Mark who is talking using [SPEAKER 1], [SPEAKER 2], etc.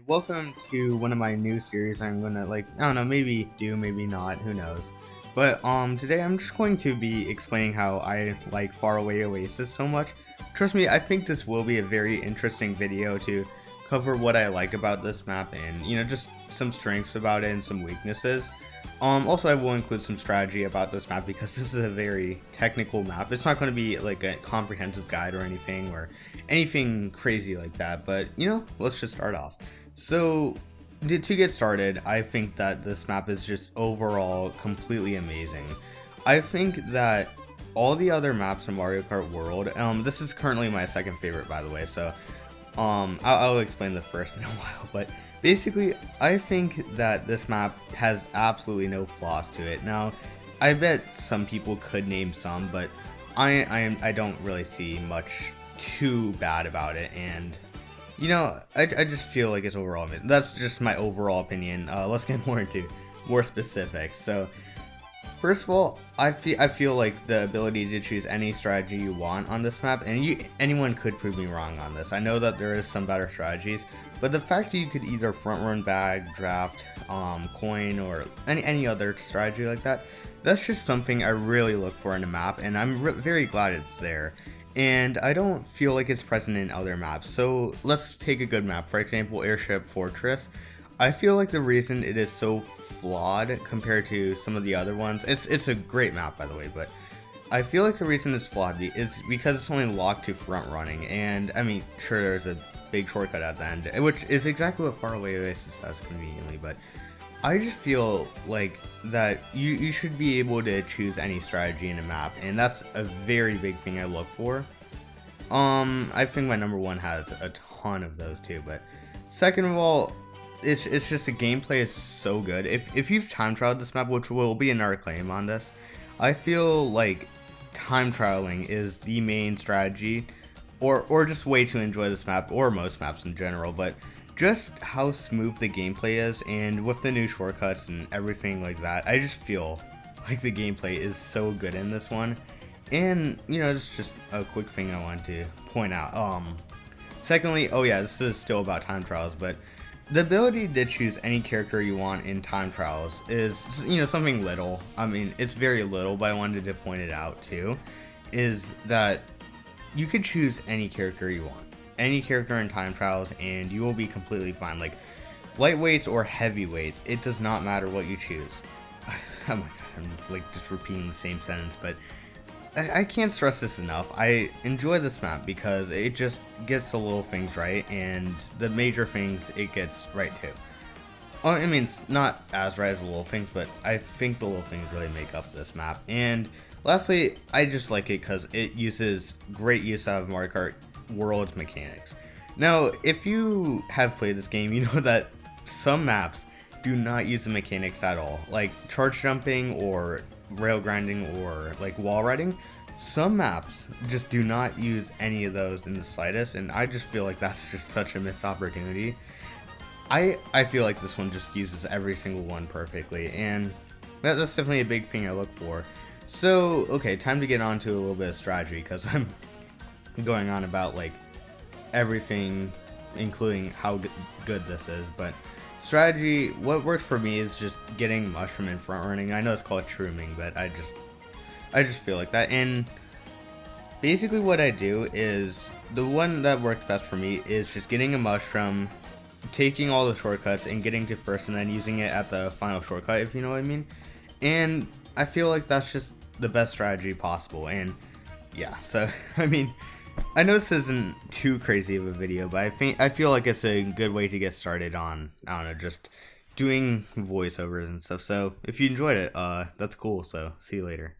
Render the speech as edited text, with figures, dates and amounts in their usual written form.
[SPEAKER 1] welcome to one of my new series. I'm gonna I don't know, maybe do, maybe not, who knows. But today I'm just going to be explaining how I like Faraway Oasis so much. Trust me, I think this will be a very interesting video to cover what I like about this map and just some strengths about it and some weaknesses. Also I will include some strategy about this map because this is a very technical map. It's not going to be like a comprehensive guide or anything crazy like that, but let's just start off. So to get started, I think that this map is just overall completely amazing. I think that all the other maps in Mario Kart World, this is currently my second favorite, by the way, so I'll explain the first in a while, but basically I think that this map has absolutely no flaws to it. Now I bet some people could name some, but I don't really see much too bad about it, and I just feel like it's overall. That's just my overall opinion. Let's get more specifics. So first of all, I feel like the ability to choose any strategy you want on this map, and anyone could prove me wrong on this. I know that there is some better strategies, but the fact that you could either front run bag, draft, coin, or any other strategy like that, that's just something I really look for in a map, and I'm very glad it's there. And I don't feel like it's present in other maps. So let's take a good map, for example, Airship Fortress. I feel like the reason it is so flawed compared to some of the other ones, it's a great map, by the way, but I feel like the reason it's flawed is because it's only locked to front running, and I mean, sure, there's a big shortcut at the end, which is exactly what Faraway Oasis does conveniently, but I just feel like that you should be able to choose any strategy in a map, and that's a very big thing I look for. I think my number one has a ton of those too, but second of all, it's just the gameplay is so good. If you've time trialed this map, which will be another claim on this, I feel like time trialing is the main strategy, or just way to enjoy this map, or most maps in general, but just how smooth the gameplay is, and with the new shortcuts and everything like that, I just feel like the gameplay is so good in this one. And it's just a quick thing I wanted to point out. Secondly, oh yeah, this is still about time trials, but the ability to choose any character you want in time trials is something little. I mean, it's very little, but I wanted to point it out too, is that you could choose any character you want, any character in time trials, and you will be completely fine. Like lightweights or heavyweights, it does not matter what you choose. Oh my god, I'm like just repeating the same sentence, but I can't stress this enough. I enjoy this map because it just gets the little things right, and the major things it gets right too. Well, I mean, it's not as right as the little things, but I think the little things really make up this map. And lastly, I just like it because it uses great use out of Mario Kart World's mechanics. Now, if you have played this game, you know that some maps do not use the mechanics at all, like charge jumping or rail grinding or like wall riding. Some maps just do not use any of those in the slightest, and I just feel like that's just such a missed opportunity. I feel like this one just uses every single one perfectly, and that's definitely a big thing I look for. So okay, time to get on to a little bit of strategy, because I'm going on about like everything, including how good this is. But strategy, what works for me is just getting mushroom and front running. I know it's called shrooming, but I just feel like that. And basically what I do is, the one that works best for me is just getting a mushroom, taking all the shortcuts and getting to first, and then using it at the final shortcut, if you know what I mean. And I feel like that's just the best strategy possible. And yeah, so I mean, I know this isn't too crazy of a video, but I feel like it's a good way to get started on, I don't know, just doing voiceovers and stuff. So if you enjoyed it, that's cool. So see you later.